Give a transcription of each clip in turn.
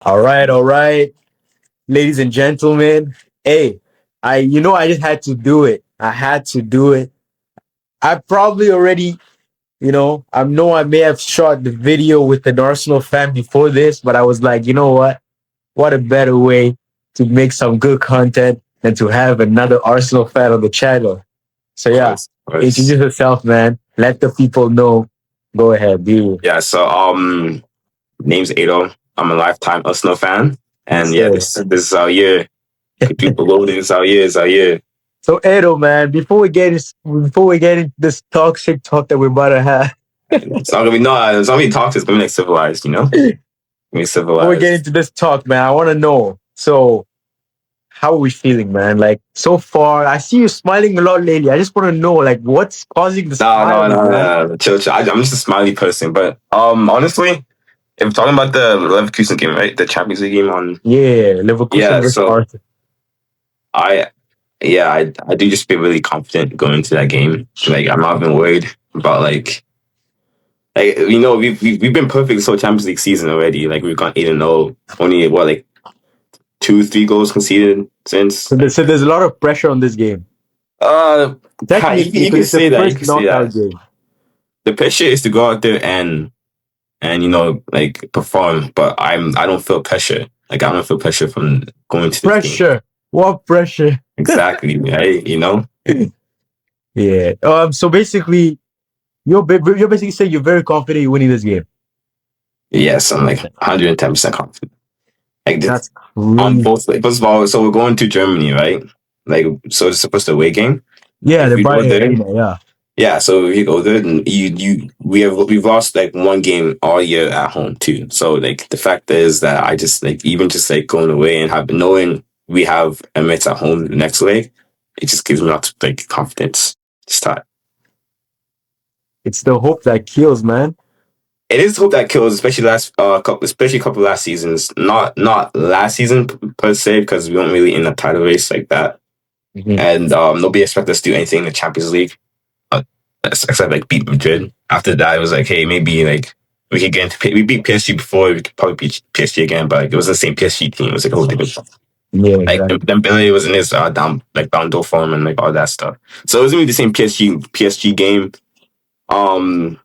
All right, ladies and gentlemen. Hey, I just had to do it. I had to do it. I probably already, I know I may have shot the video with an Arsenal fan before this, but I was like, you know what? What a better way to make some good content than to have another Arsenal fan on the channel. So Of yeah, course, of course. introduce yourself, man. Let the people know. Go ahead, do Yeah, so name's Ado. I'm a lifetime Arsenal fan. yes, And yeah, sir. this is our year. Quadruple golden is our year, is our year. So Edo, man, before we get into this toxic talk that we're about to have, It's not gonna be no, it's not gonna be toxic, it's gonna be like civilized, you know? Be before we get civilized. into this talk, man, I want to know. So, how are we feeling, man? Like so far, I see you smiling a lot lately. I just want to know, like, what's causing the No, no, smiling, no, man? no, no. Chill, chill. I'm just a smiley person. But honestly, if we're talking about the Leverkusen game, right? The Champions League game on Yeah, Leverkusen yeah, versus so Arsenal. I I do just feel really confident going into that game. Like I'm not even worried about we've been perfect this whole Champions League season already. Like we've gone 8-0. Only what like 2-3 goals conceded since. So there's a lot of pressure on this game. Uh, Technically, you because can it's the say that. You first can say knockout that. game. The pressure is to go out there and like perform, but I don't feel pressure. Like I don't feel pressure from going to this game. Pressure. What pressure? Exactly, right? Yeah. So basically, you're basically saying you're very confident you're winning this game. Yes, I'm like 110% confident. Like That's on crazy. both. Like, first of all, so we're going to Germany, right? Like so, it's supposed to away game. Yeah, If the we go Bayern there, Arena. Yeah. yeah. So if you go there, and we've lost like one game all year at home too. So like the fact is that I just like even just like going away and have knowing we have Emirates at home the next leg, it just gives me lots of like confidence to start. It's the hope that kills, man. It is hope that kills, especially especially a couple last seasons. Not last season per se, because we weren't really in a title race like that, Mhm. and nobody expected us to do anything in the Champions League, uh, except like beat Madrid. After that, it was like, hey, maybe like we could get into we beat PSG before, we could probably beat PSG again, but like, it wasn't the same PSG team. It was like a whole different. Yeah, Like exactly. Dembele was in his down door form and like all that stuff. So it wasn't really the same PSG game. Um,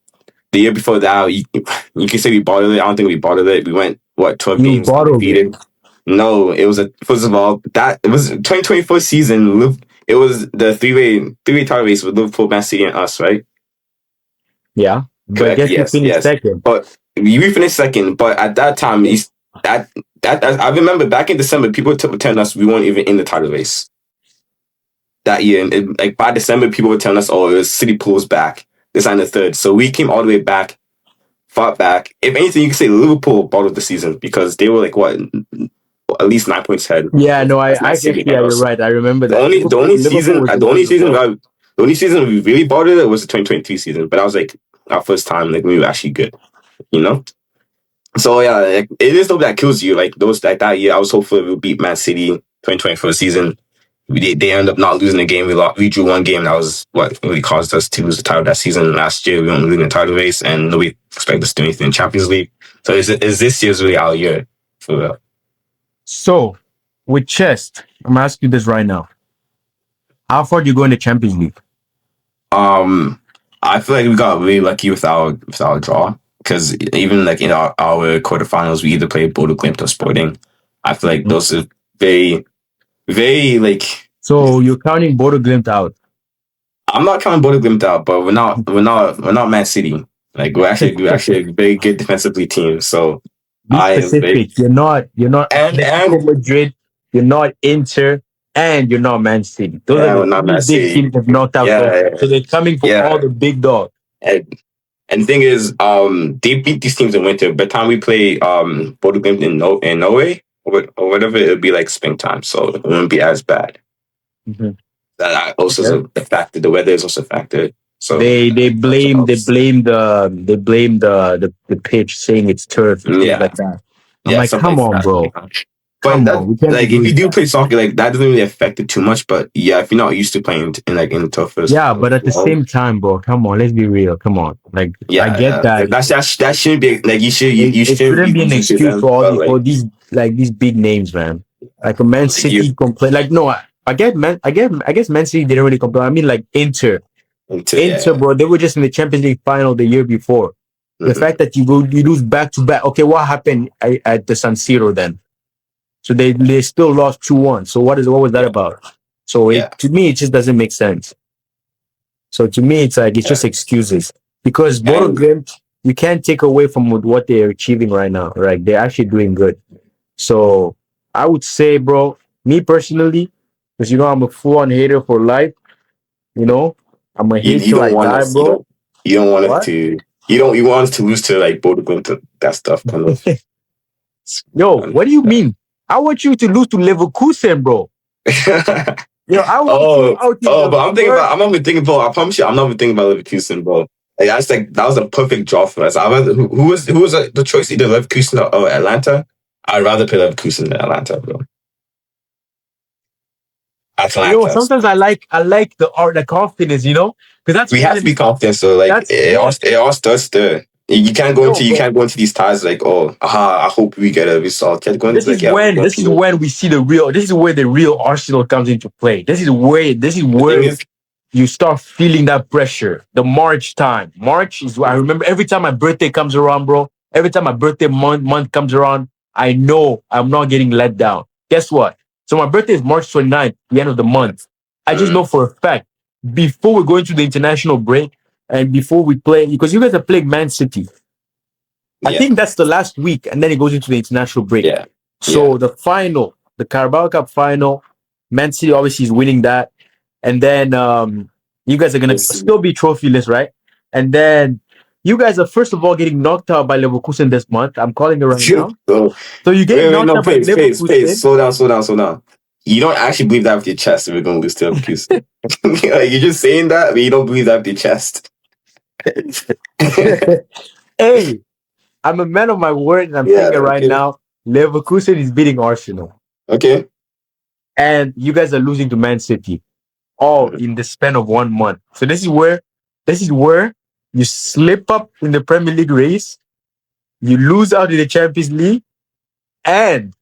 the year before that, you can say we bottled it. I don't think we bottled it. We went what 12 You games bottled it. undefeated. No, it was first of all that it was 2024 season. It was the three-way title race with Liverpool, Man City, and us, right? Yeah. But Correct. guess you Yes, finished yes. second. But we finished second. But at that time, that I remember back in December, people were telling us we weren't even in the title race that year. And like by December, people were telling us, "Oh, it was City pulls back." This and the third. So we came all the way back, fought back. If anything, you could say Liverpool bottled the season because they were like what at least 9 points ahead. Yeah, no, As I Man guess City yeah, and you're us. right. I remember The that. only the only Liverpool season was the just only on the season roll. the only season we really bottled it was the 2023 season. But that was like our first time like we were actually good, you know. So yeah, like, it is stuff that kills you. Like those like that year, I was hopeful we would beat Man City 2024 season. They ended up not losing the game. We drew one game. That was what really caused us to lose the title that season. Last year, we weren't losing the title race, and nobody expected us to do anything in Champions League. So is this year's really our year for real? So, with chest, I'm asking you this right now. How far do you go in the Champions League? Um, I feel like we got really lucky with our draw because even like in our quarterfinals, we either played Bodo Glimt or Sporting. I feel like Mhm. those are very very like So you're counting Bodo Glimt out. I'm not counting Bodo Glimt out, but we're not Man City. Like we're actually a very good defensively team. So Be I am very specific. You're not Atletico and Madrid, you're not Inter, and you're not Man City. Those are yeah, the we're not three Man big City. teams that knocked out so far. Yeah, So they're coming for all yeah. the big dogs. And and the thing is, they beat these teams in winter. By the time we play Bodo Glimt in Norway or whatever, it'll be like springtime, so it won't be as bad. Mhm. That also is Okay. a factor. The weather is also a factor. So They that also blame they helps. blame the pitch, saying it's turf and things Yeah, like that. I'm yeah, like, something come like on, that. bro. But Come that on, we can't be like if doing you do that. play soccer, like that doesn't really affect it too much. But yeah, if you're not used to playing in like in tougher Yeah, but at the well, same time, bro, come on, let's be real. Come on, like I yeah, get yeah. that. Like that shouldn't be like you It shouldn't shouldn't be be an losing to excuse them. for all But these these big names, man. Like a Man like you City complain. Like no, I guess Man City didn't really complain. I mean, like into Inter, yeah. bro. They were just in the Champions League final the year before. The Hmm. fact that you lose back to back. Okay, what happened at the San Siro then? So they still lost 2-1. So what was that Yeah, about? So it yeah, to me it just doesn't make sense. So to me it's like it's yeah. just excuses because Bodo And Glimt you can't take away from what they're achieving right now. Right, they're actually doing good. So I would say, bro, me personally, because I'm a full on hater for life. You know, I'm a hate you till don't I want die, us bro. you don't want us What? to you want us to lose to like Bodo Glimt, that stuff kind of. Yo, what do you mean? I want you to lose to Leverkusen, bro. Yo, I want you Oh, out in oh, the but first. I'm not even thinking about. I promise you, I'm not even thinking about Leverkusen, bro. Like that's like that was a perfect draw for us. I rather who was the choice either Leverkusen or Atlanta. I'd rather play Leverkusen than Atlanta, bro. Atlanta. Sometimes I like the art, the confidence, because that's We have to when be confident. So like that's yeah, it all starts there. You bro. can't go into these ties like, oh, aha, I hope we get a result. You can't go into like, yeah, we're going This to is win. when we see the real. This is where the real Arsenal comes into play. This is The thing where is, you start feeling that pressure. The March time. March is I remember every time my birthday comes around, bro. Every time my birthday month comes around, I know I'm not getting let down. Guess what? So my birthday is March 29th, the end of the month. I just mm, know for a fact before we go into the international break and before we play, because you guys are playing Man City. I yeah, think that's the last week, and then it goes into the international break. yeah, yeah. So the final, the Carabao Cup final, Man City obviously is winning that, and then you guys are gonna Let's see. still be trophyless, right? And then you guys are first of all getting knocked out by Leverkusen this month. I'm calling it right now. So So you get wait, knocked no, out by pace. Leverkusen. Slow down. You don't actually believe that with your chest if we're going to lose to Leverkusen. Like, you're just saying that, but you don't believe that with your chest. Hey, I'm a man of my word, and I'm saying Yeah, it right okay. now. Leverkusen is beating Arsenal, Okay. and you guys are losing to Man City, all Mm. in the span of 1 month. So this is where you slip up in the Premier League race, you lose out in the Champions League, and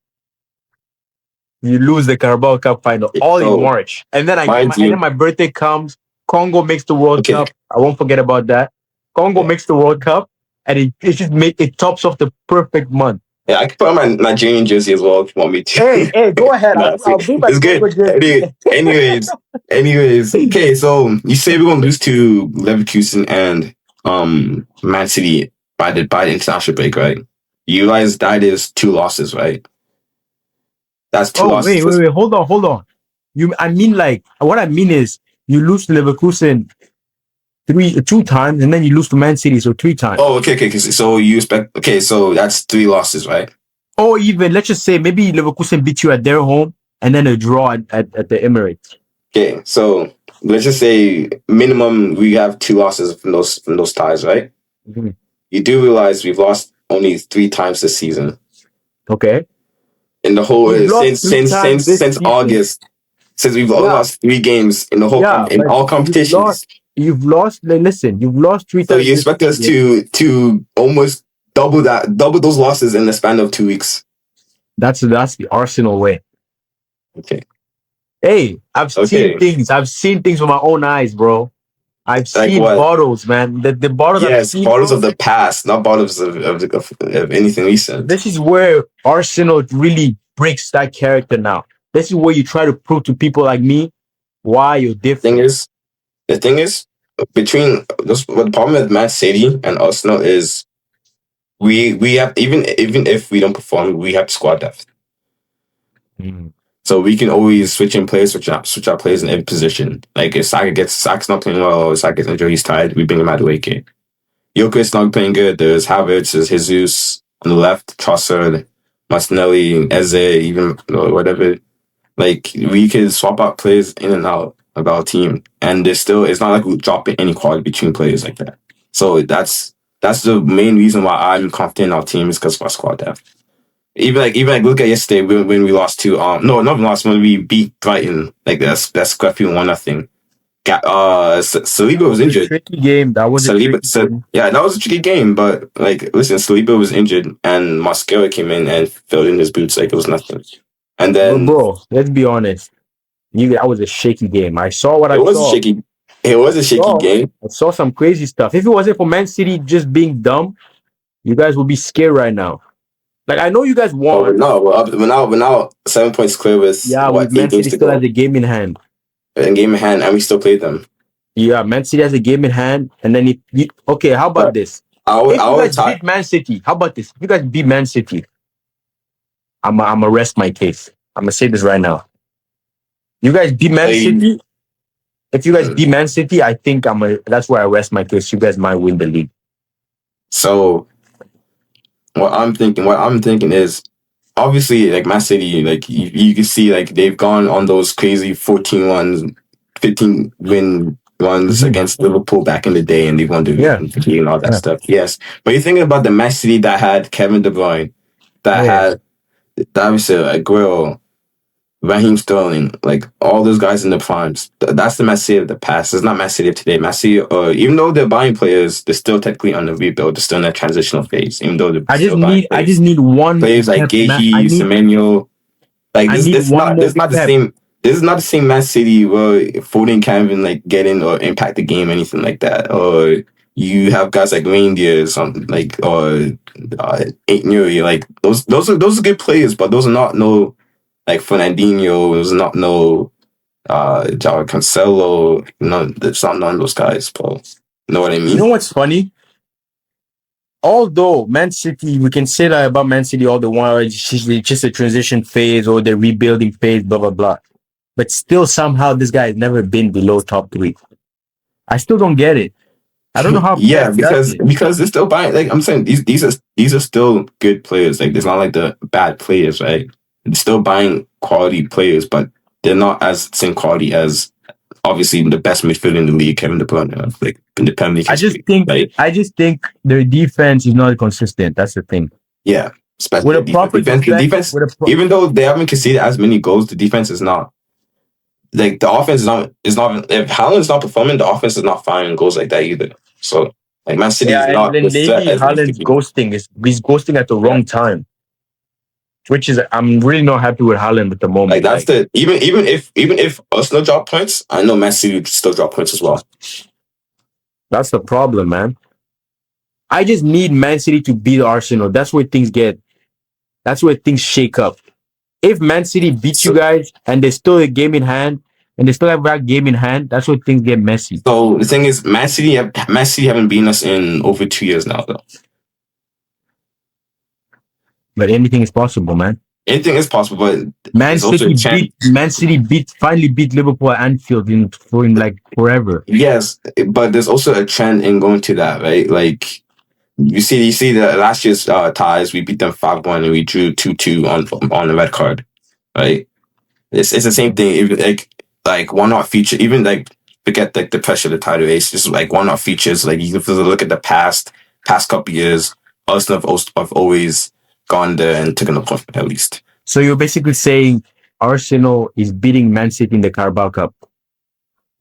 you lose the Carabao Cup final all in So, March. And then mind and then you, my birthday comes. Congo makes the World okay. Cup. I won't forget about that. Congo Yeah. makes the World Cup, and it tops off the perfect month. Yeah, I can put on my Nigerian jersey as well if you want me Hey, to. hey, go ahead. Nah, I'll bring my it's Congo good. jersey. Anyways. Okay, so you say we're gonna lose to Leverkusen and Man City by the international break, right? You realize that is two losses, right? That's two Oh, losses. wait. Hold on. I mean, like, what I mean is, you lose to Leverkusen two times, and then you lose to Man City, so three times. Oh, okay. So you expect so that's three losses, right? Or even, let's just say, maybe Leverkusen beat you at their home, and then a draw at the Emirates. Okay, so let's just say minimum we have two losses from those ties, right? Mhm. You do realize we've lost only three times this season. Okay. In the whole You've lost three times this since season. August, since we've only Yeah, lost three games in the whole yeah, in but all competitions. you've lost, listen, you've lost three So times you this expect us season. to almost double those losses in the span of 2 weeks. That's the Arsenal way. Okay. Hey, I've seen Okay. things. I've seen things with my own eyes, bro. I've Like seen what? bottles, man. The bottles I've Yes, seen, bottles bro. of the past, not bottles of anything recent. This is where Arsenal really breaks that character now. This is where you try to prove to people like me why you're Thing different. is, the thing is, between this, what the problem with Man City and Arsenal is we have even if we don't perform, we have squad depth. Mm. So we can always switch in players, switch out players in every position. Like if Saka's not playing well, or Saka gets injured, he's tired, we bring him out of the way. Jokic not playing good. There's Havertz, there's Jesus on the left, Trossard, Martinelli, Eze, even whatever. Like we could swap out players in and out of our team, and there's still it's not like we're dropping any quality between players like that. So that's the main reason why I'm confident in our team is because of our squad depth. even like look at yesterday when we lost to no, not lost, when we beat Brighton, like that's Screffield 1-0. Saliba That was was a injured. tricky game. That was a Saliba, tricky so game. yeah, that was a tricky game. But like, listen, Saliba was injured, and Mosquera came in and filled in his boots like it was nothing. And But then bro, let's be honest. That was a shaky game. I saw what it I was a saw. shaky, it was a shaky Saw game. I saw some crazy stuff. If it wasn't for Man City just being dumb, you guys would be scared right now. Like I know you guys But won. we're now 7 points clear with Yeah, what with Man 8 games City to still has go a game in hand. in game in hand, and we still played them. Yeah, Man City has a game in hand, and then okay, how about But this? our If you our guys tie, beat Man City, how about this? If you guys beat Man City, I'm gonna rest my case. I'm gonna say this right now. You guys beat Man played. City. If you guys beat Man City, I think that's where I rest my case. You guys might win the league. So what I'm thinking is obviously like Man City, like you can see like they've gone on those crazy 14 ones, 15 win runs Mhm. against Liverpool back in the day, and they won the Yeah, league and all that yeah, stuff. Yes, but you're thinking about the Man City that had Kevin De Bruyne, that yeah. had David Aguero, Raheem Sterling, like all those guys in the primes. That's the Man City of the past. It's not Man City of today. Man City, even though they're buying players, they're still technically on the rebuild. They're still in that transitional phase, even though they're still buying I just players. need one Players like pep. Gehi, Semenyo, like I this. need This one not. more This is not the pep. same. This is not the same Man City where Foden can't even like get in or impact the game, anything like that. Or you have guys like Reindeer or something like, or Ain't Nuri. Like those are good players, but those are not no like Fernandinho. Those are not no Joao Cancelo. No, it's not none of those guys, bro. You know what I You mean? know what's funny? Although Man City, we can say that about Man City all the while, it's just a transition phase or the rebuilding phase, blah blah blah. But still, somehow this guy has never been below top three. I still don't get it. I don't know how Yeah, Pep does it. because they're still buying. Like I'm saying, these are still good players. Like it's not like the bad players, right? They're still buying quality players, but they're not as same quality as obviously the best midfielder in the league, Kevin De Bruyne, like in the Premier League history, right? I just think their defense is not consistent. That's the thing. Yeah, especially With the a defense. proper The defense, defense, even though they haven't conceded as many goals, the defense is not like the offense is not. If Haaland's not performing, the offense is not firing goals like that either. So like Man City yeah, is and not the then threat lately as it used to Haaland's be. ghosting is he's ghosting at the Yeah. wrong time, which is I'm really not happy with Haaland at the Like moment. that's the even if Arsenal drop points, I know Man City would still drop points as well. That's the problem, man. I just need Man City to beat Arsenal. That's where things shake up. If Man City beat you So guys and there's still a game in hand and they still have that game in hand, that's where things get messy. so the thing is, Man City haven't beaten us in over 2 years now, though. But anything is possible, man. Anything is possible, but there's also a chance. Man City finally beat Liverpool at Anfield in like forever. Yes, but there's also a trend in going to that, right? Like you see the last year's ties, we beat them 5-1 and we drew 2-2 on the red card, right? It's the same thing. Even like one-off feature, even like forget like the pressure of the title race, just like one-off features. Like you can look at the past couple years, Arsenal have always gone there and taken a point at least. So you're basically saying Arsenal is beating Man City in the Carabao Cup.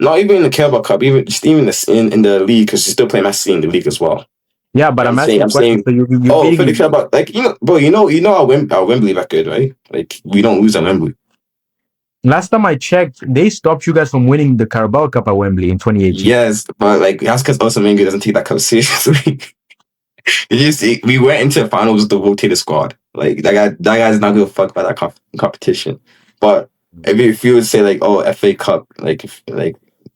Not even in the Carabao Cup, even in the league, because you still play Man City in the league as well. Yeah, but I'm asking a I'm question. saying, So you're oh, for the beating. Carabao, like bro, our Wembley record, right? Like we don't lose at Wembley. Last time I checked, they stopped you guys from winning the Carabao Cup at Wembley in 2018. Yes, but like that's because Arsene Wenger doesn't take that cup seriously. We went into the finals with the rotated squad. Like that guy's not gonna fuck about that competition. But if you would say like, oh, FA Cup, like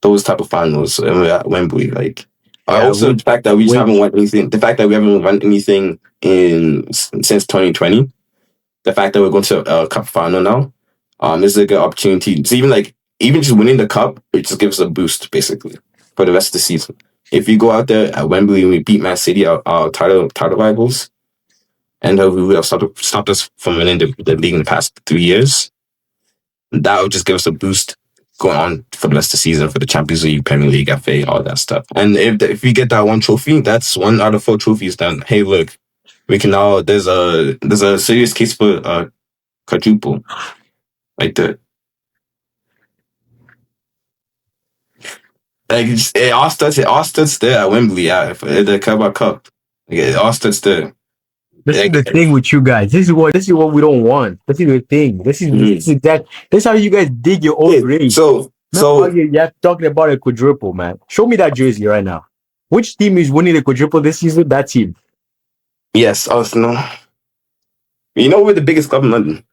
those type of finals at Wembley, like also the fact that we just haven't won anything. The fact that we haven't won anything since 2020. The fact that we're going to a cup final now, this is a good opportunity. So even just winning the cup, it just gives us a boost basically for the rest of the season. If you go out there at Wembley and we beat Man City, our title rivals, and we would have stopped us from winning the league in the past 3 years, that would just give us a boost going on for the rest of the season for the Champions League, Premier League, FA, all that stuff. And if we get that one trophy, that's 1 out of 4 trophies. Then hey, look, we can now. There's a serious case for quadruple like that. Like it all starts there at Wembley, yeah, for the Carabao Cup. Like, it all starts there. This is Like, the thing with you guys. This is what we don't want. This is the thing. This is that. This is how you guys dig your own yeah, grave. so Remember how so you're talking about a quadruple, man. Show me that jersey right now. Which team is winning the quadruple this season? That team. yes, Arsenal. You know we're the biggest club in London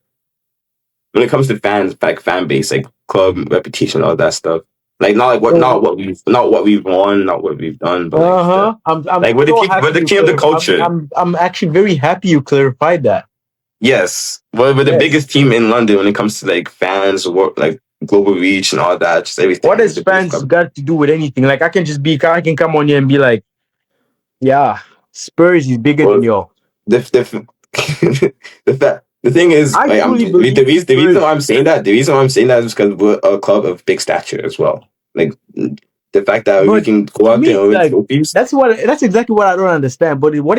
when it comes to fans, like fan base, like club reputation, all that stuff. Like not what we've won, not what we've done, but like I'm like we're the so people, we're happy the you king of the clarified. culture. I'm actually very happy you clarified that. Yes, we're the Yes. biggest team in London when it comes to like fans, work, like global reach and all that. Just everything. What We're does the biggest fans club. got to do with anything? Like I can come on here and be like, yeah, Spurs is bigger than Well, y'all. the the thing is, I like, truly the believe reason Spurs. why I'm saying that, is because we're a club of big stature as well. Like the fact that we But can go to out there me, and win like trophies. that's exactly what I don't understand. But what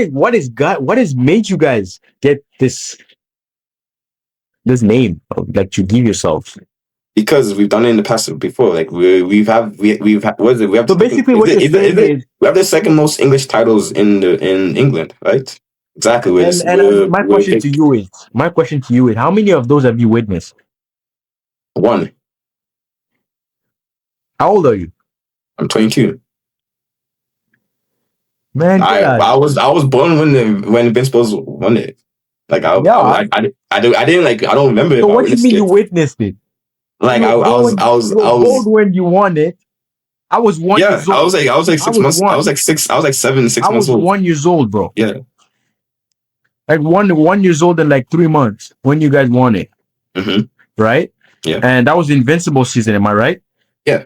has made you guys get this name of, like, to give yourselves? Because we've done it in the past before. Like we've had what is it? We have So the second. basically, Is what it you're is it is saying it? is, We have the second most English titles in England, right? Exactly. my We're question big to you is, how many of those have you witnessed? one. How old are you, I'm 22. man? Get out of here. I was born when Invincibles won it. Like Yeah. I didn't like I don't remember So if I what you witnessed mean you it. witnessed it? So Like you were I born was when you won it. I was one yeah years old. I was like I 6 months I was like I 6 months was old. 1 years old, bro. Yeah. Like one years old and like 3 months when you guys won it, Mm-hmm. right? Yeah. And that was the Invincible season. Am I right? Yeah.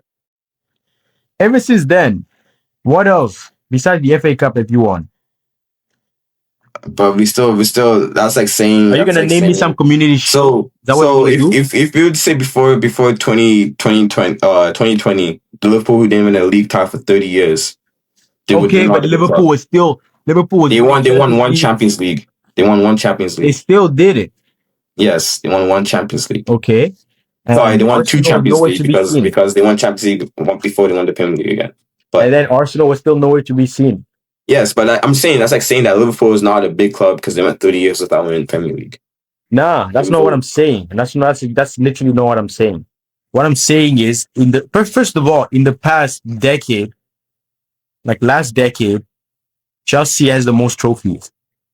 Ever since then, what else besides the FA Cup have you won? But we still Are you that's gonna like name me some saying community shield? Is that what you're so gonna do? if you would say before 2020 the Liverpool who didn't win a league title for 30 years, they're Okay, but not a big club. Liverpool was winning They won Champions one League. Champions League. They won one Champions They League. still did it. Yes, they won one Champions League. Okay, Sorry, they and won two Arsenal was Champions nowhere League to be seen. because they won Champions League one before they won the Premier League again. And But then Arsenal was still nowhere to be seen. yes, but I'm saying that's like saying that Liverpool is not a big club because they went 30 years without winning the Premier League. Nah, that's not what I'm Liverpool, saying. And that's literally not what I'm saying. What I'm saying is, first of all, in the past decade, like last decade, Chelsea has the most trophies.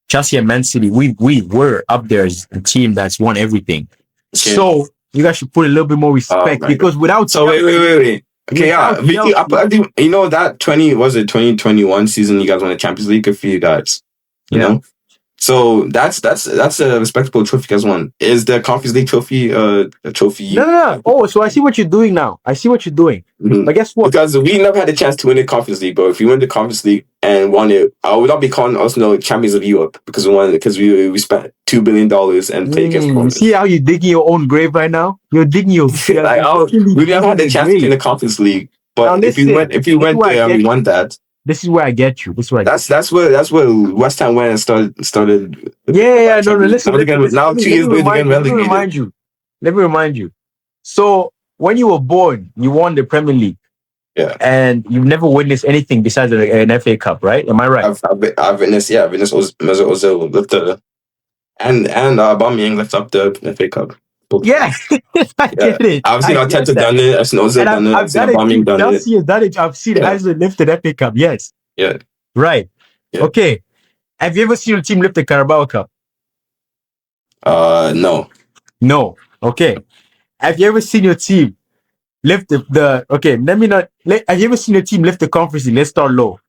Chelsea and Man City, we were up there as a team that's won everything. okay. So you guys should put a little bit more Oh respect, my god. because without So wait. Okay, yeah. without Chelsea, I think you know that 2021 season you guys won the Champions League. Good for you guys. You yeah. know? So that's a respectable trophy you guys won. Is the Conference League trophy a trophy? No. Oh, so I see what you're doing now. I see what you're doing. Mhm. But guess what? Because we never had a chance to win the Conference League, but if we win the Conference League and won it, I would not be calling Arsenal champions of Europe because we won it because we spent $2 billion and played against You opponents. see how you're digging your own grave right now? You're digging your Like literally we never had the digging chance to play in grave. the Conference League, Now but listen, if we this is went where I there and get we you. won that, This is where I get you. This is where I get that's where West Ham went and started. you. Yeah. No. Listen. Now Let 2 years later they're getting me relegated. remind you. Let me remind you. So when you were born, you won the Premier League. Yeah. And you've never witnessed anything besides an FA Cup, right? Am I right? I've witnessed Mesut Ozil lift the and Aubameyang lift up the FA Cup. Both Yeah, I yeah. get it. I've seen I get Arteta that. done it. I've seen Ozil And done it. I've I've seen done it Aubameyang too. done it. Chelsea has done it. I've seen Yeah. Arsenal lift the FA Cup. Yes. Yeah. Right. Yeah. Okay. Have you ever seen a team lift the Carabao Cup? No. No. Okay. Have you ever seen your team lift the okay, let me not have you ever seen your team lift the Conference League? Let's start low.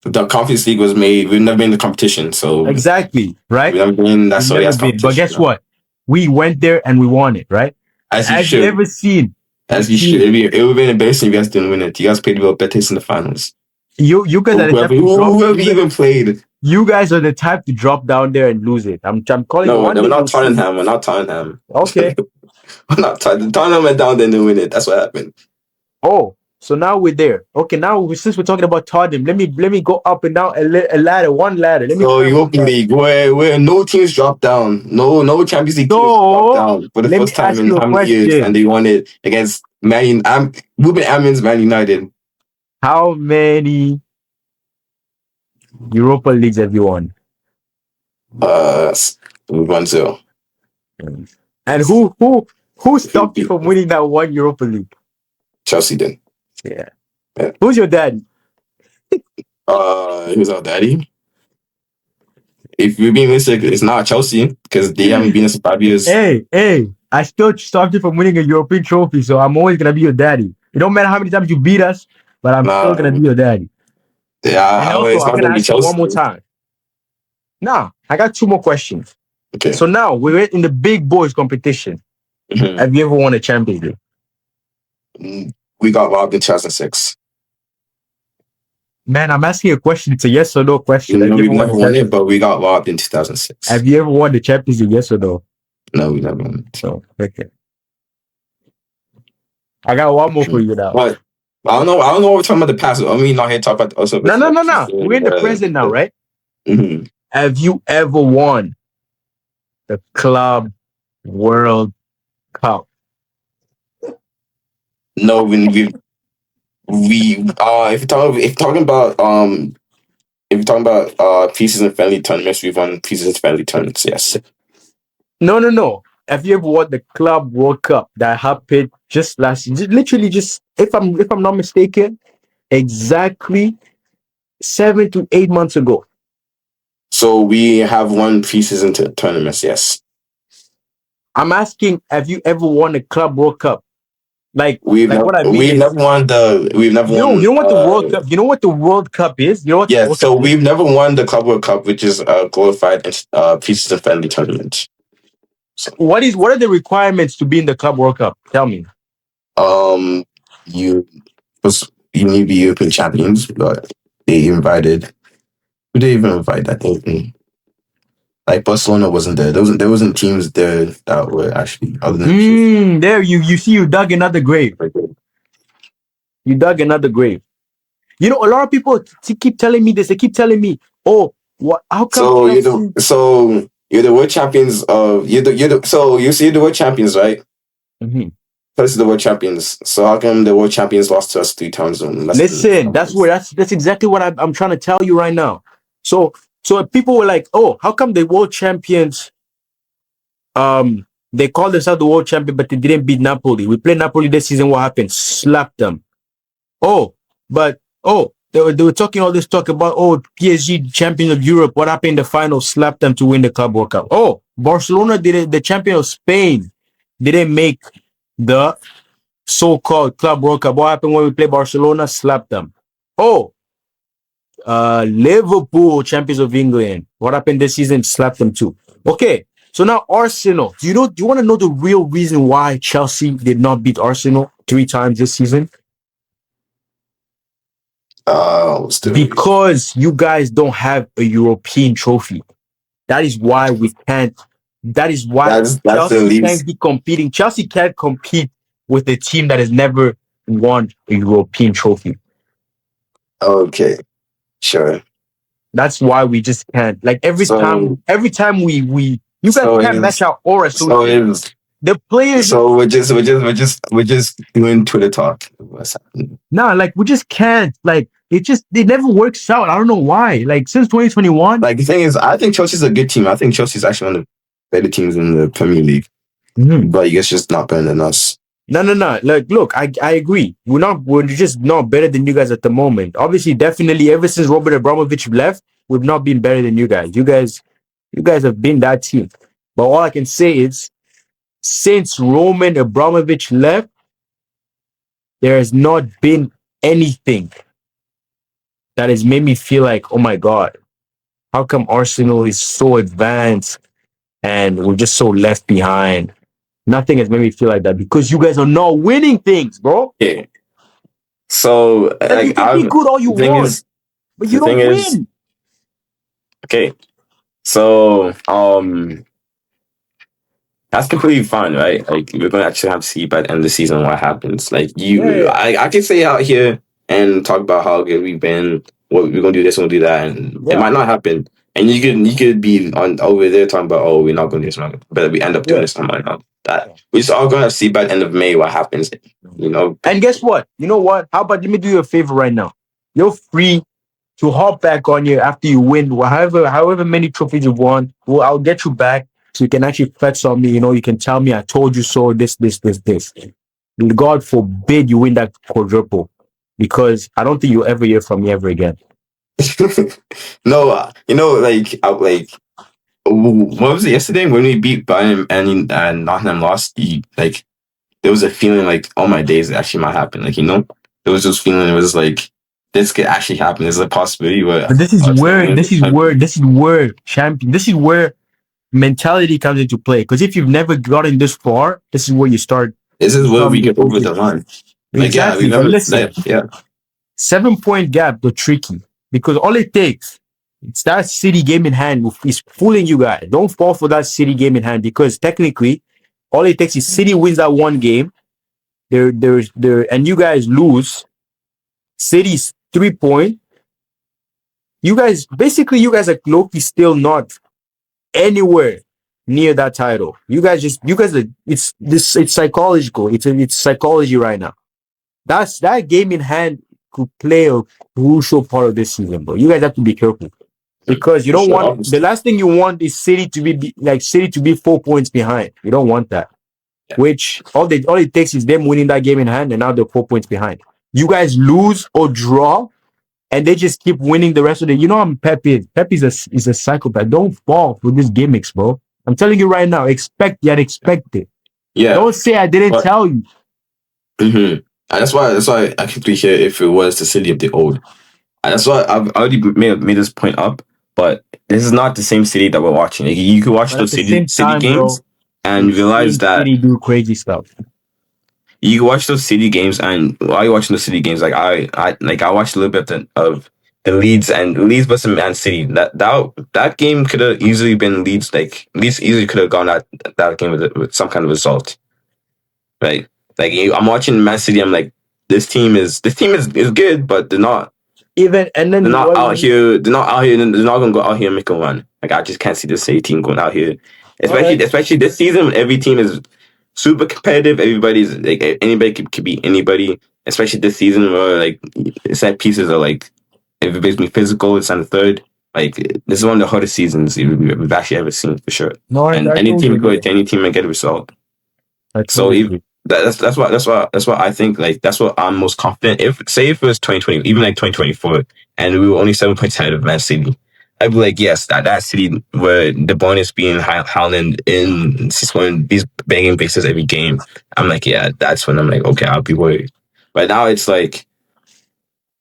The Conference League was made. We've never been in the competition, so Exactly. Right? we've never been that We've sorry never ass been. But competition. guess what? We went there and we won it, right? As you Have you should. ever seen As you should. It would have been embarrassing if you guys didn't win it. You guys played well Betis in the finals. you guys are the type to drop, Whoever even played. you guys are the type to drop down there and lose it. I'm calling No, you one we're day. not Tottenham. We're not Tottenham. Okay. We're not Tottenham. Tottenham went down there and didn't win it. That's what happened. Oh, So now we're there. Okay, now since we're talking about Tottenham, let me go up and down a ladder, one ladder. Let me So climb one Europa ladder. League, where no teams dropped down, no Champions League teams dropped So down for the let me first time ask in you a how many years, and question. they won it against Ruben Amon's Man United. How many Europa Leagues have you won? Uh, we won 0. And who stopped you from winning that one Europa League? Chelsea did. Yeah. Yeah. Who's your dad? Who's our daddy? If we're being realistic, it's not Chelsea because they haven't been in 5 years. Hey, I still stopped you from winning a European trophy, so I'm always gonna be your daddy. It don't matter how many times you beat us, but I'm still gonna Nah, be your daddy. And yeah, also, it's I'm not gonna gonna be ask you one Chelsea. more time. Now, I got two more questions. Okay. So now we're in the big boys competition. Mhm. Have you ever won a Champions League? We got robbed in 2006. Man, I'm asking a question. It's a yes or no question. Have No, you we've ever won never a won Champions it, League? but we got robbed in 2006. Have you ever won the Champions League? Yes or no? No, we never won it. No. Okay. I got one more for you now. But I don't know. I don't know what we're talking about the past. I mean, not here talk about also No, about no, like no, no. We're in the present now, right? Mhm. Have you ever won the Club World Cup? No, we if you're talking about pieces and friendly tournaments, we've won pieces and friendly tournaments. Yes. No, no, no. Have you ever won the Club World Cup that happened just last year? Literally, just if I'm not mistaken, exactly 7 to 8 months ago. So we have won pieces into tournaments. Yes. I'm asking, have you ever won a Club World Cup? We've Like never what I mean we've is, never won the we've never you won know what the World Cup, you know what the World Cup is? You know what the yeah, World Cup so is? we've never won the Club World Cup, which is a glorified pieces and friendly tournament. So What are the requirements to be in the Club World Cup? Tell me. um you you need to be European champions, but they invited who they even invite, I think like Barcelona wasn't there. There wasn't teams there that were actually other than There you see you dug another grave. You dug another grave. You know, a lot of people keep telling me this. They keep telling me, "Oh, what? How come So Chelsea?" you're the world champions of you see the world champions, right? Mhm. First the world champions. So how come the world champions lost to us 3 times in less than Listen, 5 months? that's exactly what I'm trying to tell you right now. So people were like, "Oh, how come the world champions they called themselves the world champion, but they didn't beat Napoli? We played Napoli this season. What happened? Slapped them. Oh, but they were talking all this talk about PSG champion of Europe. What happened in the final? Slapped them to win the Club World Cup. Oh, Barcelona did it. The champion of Spain didn't make the so-called Club World Cup. What happened when we play Barcelona? Slapped them. Oh, Liverpool champions of England. What happened this season? Slapped them too. Okay, so now Arsenal. Do you want to know the real reason why Chelsea did not beat Arsenal 3 times this season? Because you guys don't have a European trophy. That is why we can't. That is why That's the Chelsea can't least. be competing. Chelsea can't compete with a team that has never won a European trophy. Okay, sure. That's why we just can't. Like So every time we you guys so can't match is our aura. So so is the players so we're just doing Twitter talk. What's happening? nah, like we just can't. Like it never works out. I don't know why. Like since 2021. Like the thing is, I think Chelsea's a good team. I think Chelsea's actually one of the better teams in the Premier League. But I guess just not better than us. No. Like, look, I agree. We're just not better than you guys at the moment. Obviously, definitely, ever since Robert Abramovich left, we've not been better than you guys. You guys have been that team. But all I can say is, since Roman Abramovich left, there has not been anything that has made me feel like, oh my God, how come Arsenal is so advanced and we're just so left behind? Nothing has made me feel like that because you guys are not winning things, bro. Yeah. So Like you can be good all you the thing want, is but you the thing don't is win. okay. So That's completely fine, right? Like we're gonna actually have to see by the end of the season what happens. Like Yeah, you, yeah, I can stay out here and talk about how good we've been. What we're gonna do this, we're gonna do that, and it yeah, might not happen. And you could be on over there talking about, oh, we're not gonna do this, we're not gonna, but we end up doing yeah. this. I'm like, no, that we're just all gonna see by the end of May what happens. You know, And guess what? You know what? How about let me do you a favor right now? You're free to hop back on you after you win, however many trophies you won. Well, I'll get you back so you can actually flex on me. You know, you can tell me I told you so. This. God forbid you win that quadruple, because I don't think you'll ever hear from me ever again. no, like what was it yesterday when we beat Bayern and Nottingham lost? Like there was a feeling like, oh my days, it actually might happen. Like, there was this feeling, it was like, this could actually happen. There's a possibility where But this is Arsenal where wins this the is where champion. this is where champion. This is where mentality comes into play. Because if you've never gotten this far, this is where you start This is where we becoming get over the focused. line. Like, yeah, we Exactly. But never, listen, yeah. 7 point gap, the tricky, because all it takes, it's that City game in hand is fooling you guys. Don't fall for that City game in hand, because technically, all it takes is City wins that one game. And you guys lose. City's 3 point. You guys are low-key still not anywhere near that title. You guys are, it's psychological. It's psychology right now. That game in hand could play a crucial part of this season, bro. You guys have to be careful, because you For don't sure, want, the obviously. last thing you want is City to be 4 points behind. You don't want that. Yeah. Which all it takes is them winning that game in hand, and now they're 4 points behind. You guys lose or draw, and they just keep winning the rest of the. You know, I'm Pep is. Pep is a psychopath. Don't fall for these gimmicks, bro. I'm telling you right now. Expect the unexpected. Yeah. Don't say I didn't But, tell you. that's why I could hear if it was the City of the old. And that's why I've already made this point up, but this is not the same City that we're watching. Like, you could watch But at those the City, same City time, games bro, and we've realize seen that City do crazy stuff. you watch those City games, and while you're watching the City games, like I watched a little bit of the Leeds versus Man City. That game could have easily been Leeds. Like Leeds easily could have gone that game with some kind of result, right? Like I'm watching Man City. I'm like, this team is good, but Even and they're then not what? out here. They're not out here. They're not gonna go out here and make a run. Like I just can't see the City team going out here, All right. especially this season when every team is super competitive. Everybody's like anybody could beat anybody. Especially this season where like set pieces are like everybody's been physical. It's on the third. Like this is one of the hardest seasons we've actually ever seen for sure. No, And I any team totally can go agree. to any team and get a result. I So totally agree. that's what I think. Like that's what I'm most confident. If it was 2020, even like 2024, and we were only 7 points ahead of Man City, I'd be like, yes, that City where the bonus being Haaland in scoring these banging bases every game. I'm like, yeah, that's when I'm like, okay, I'll be worried. But now it's like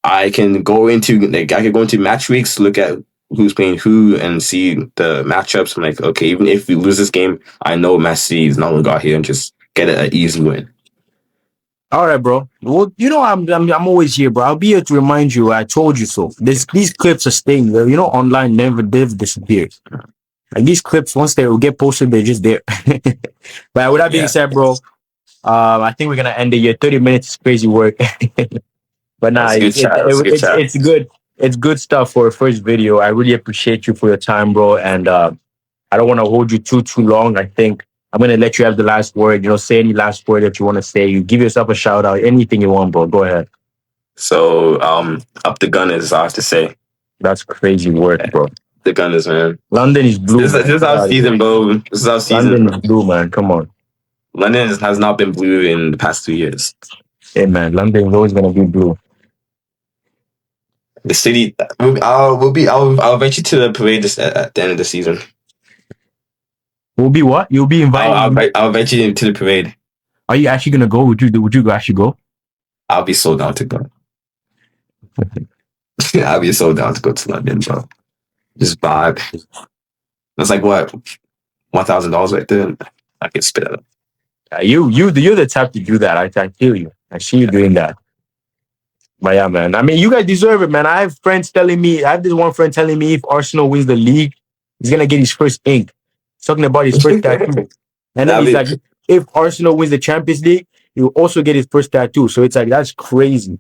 I could go into match weeks, look at who's playing who, and see the matchups. I'm like, okay, even if we lose this game, I know Man City is not gonna go out here and just get an easy win. All right, bro. Well, you know I'm always here, bro. I'll be here to remind you. I told you so. These clips are staying there. You know, online never disappear. Like these clips, once they will get posted, they're just there. But with that being Yeah, said, bro, I think we're gonna end the year. 30 minutes is crazy work. But that nah, was a good chat. That was a good chat. it's good. It's good stuff for a first video. I really appreciate you for your time, bro. And I don't want to hold you too long. I think I'm gonna let you have the last word. You know, say any last word that you want to say. You give yourself a shout out. Anything you want, bro. Go ahead. So, up the Gunners, I have to say. That's crazy work, Yeah, bro. the Gunners, man. London is blue, This man. is Get our out of here. season, bro. This is our season. London is blue, man. Come on. London has not been blue in the past 2 years. Hey, man. London is always gonna be blue. The city, I'll invite you to the parade at the end of the season. Will be what? You'll be invited. I'll invite you to the parade. Are you actually gonna go? Would you actually go? I'll be so down to go. I'll be so down to go to London, bro. Just vibe. That's like what, $1,000 right there. I can spit it up. You're the type to do that. I feel you. I see you doing that. But yeah, man. I mean, you guys deserve it, man. I have friends telling me. I have this one friend telling me if Arsenal wins the league, he's gonna get his first ink. He's talking about his first tattoo. And then That'd he's be. like, if Arsenal wins the Champions League, he will also get his first tattoo. So it's like that's crazy.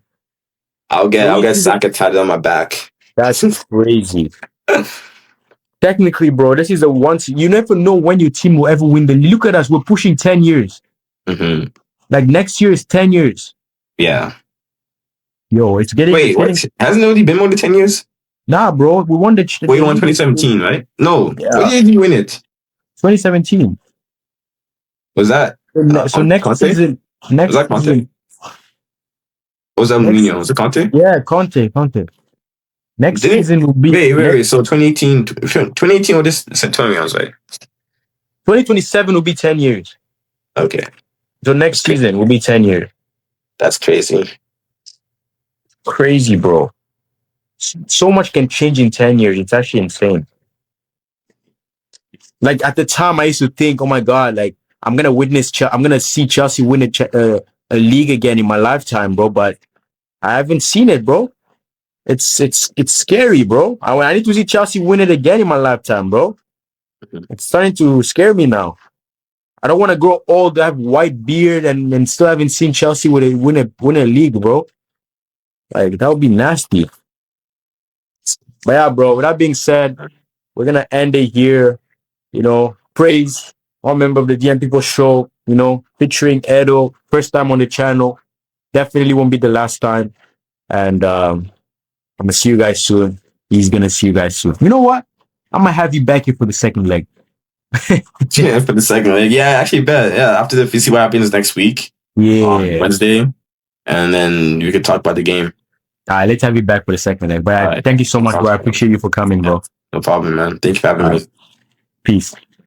I'll get Saka tatted on my back. That's crazy. Technically, bro, this is a once. You never know when your team will ever win the league. Look at us. We're pushing 10 years. Mm-hmm. Like next year is 10 years. Yeah. Yo, it's getting. Wait, It's what? getting, Hasn't it already been more than 10 years? nah, bro. We won the. We won 2017, right? No. Yeah. What year did you win it? 2017. Was that So next Conte? season. Next Was that Conte? season. Or was that Mourinho? Was it Conte? Yeah, Conte. Next Didn't season will be. wait. So 2018 or this Antonio, I was like, 2027 will be 10 years. okay. So next season will be 10 years. That's crazy. Crazy, bro. So much can change in 10 years. It's actually insane. Like at the time, I used to think, oh my God, like I'm gonna see Chelsea win a league again in my lifetime, bro. But I haven't seen it, bro. It's scary, bro. I need to see Chelsea win it again in my lifetime, bro. It's starting to scare me now. I don't want to grow old, have white beard, and still haven't seen Chelsea win a league, bro. Like that would be nasty. But yeah, bro. With that being said, we're gonna end it here. You know, praise one member of the DM People Show. You know, featuring Edo, first time on the channel. Definitely won't be the last time. And I'm gonna see you guys soon. He's gonna see you guys soon. You know what? I'm gonna have you back here for the second leg. Yeah, for the second leg. Yeah, actually, bet. Yeah, after we see what happens next week. Yeah. On Wednesday, and then we could talk about the game. All right, let's have you back for the second leg. But thank you so much, bro. I appreciate you for coming, bro. No problem, man. Thank you for having me. Peace.